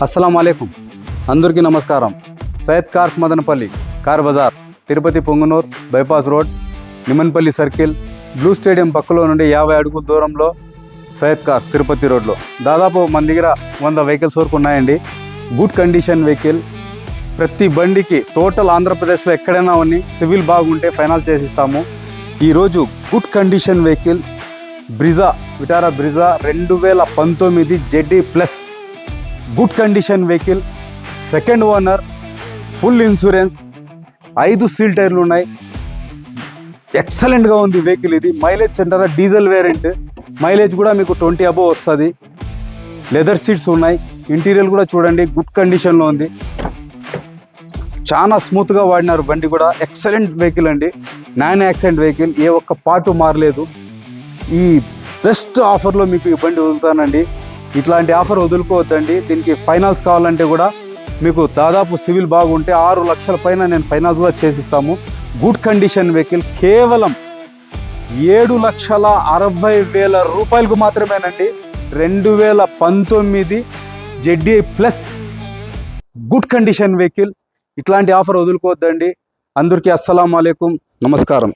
అస్సలం వాలేకుం అందరికీ నమస్కారం. సయ్యద్ కార్స్ మదనపల్లి కార్ బజార్, Tirupati Punganur bypass road, Nimanpalli circle, blue stadium పక్కలో నుండి 50 అడుగుల దూరంలో సయ్యద్ కార్స్ తిరుపతి రోడ్లో. దాదాపు మన దగ్గర 100 వెహికల్స్ వరకు ఉన్నాయండి. Good condition vehicle. ప్రతి బండికి టోటల్ ఆంధ్రప్రదేశ్లో ఎక్కడైనా ఉన్ని సివిల్ బాగుంటే ఫైనల్ చేసిస్తాము. ఈరోజు good condition vehicle Brezza, Vitara Brezza 2019 ZDi plus good condition vehicle, second owner, full insurance, 5 seal టైర్లు ఉన్నాయి. ఎక్సలెంట్గా ఉంది వెహికల్. ఇది mileage centre diesel variant, mileage కూడా మీకు 20 అబోవ్ వస్తుంది. లెదర్ సీట్స్ ఉన్నాయి. ఇంటీరియర్ కూడా చూడండి గుడ్ కండిషన్లో ఉంది. చాలా స్మూత్గా వాడినారు బండి కూడా. ఎక్సలెంట్ వెహికల్ అండి. నాన్ యాక్సిడెంట్ వెహికల్, ఏ ఒక్క పార్టు మారలేదు. ఈ బెస్ట్ ఆఫర్లో మీకు ఈ బండి వదులుతానండి. ఇట్లాంటి ఆఫర్ వదులుకోవద్దండి. దీనికి ఫైనాన్స్ కావాలంటే కూడా మీకు దాదాపు సివిల్ బాగుంటే 6 లక్షల పైన నేను ఫైనాన్స్ కూడా చేసిస్తాము. గుడ్ కండిషన్ వెహికల్ కేవలం 7,60,000 రూపాయలకు మాత్రమేనండి. 2019 ZDi plus good condition vehicle. ఇట్లాంటి ఆఫర్ వదులుకోవద్దండి. అందరికీ అస్సలం వాలేకుం, నమస్కారం.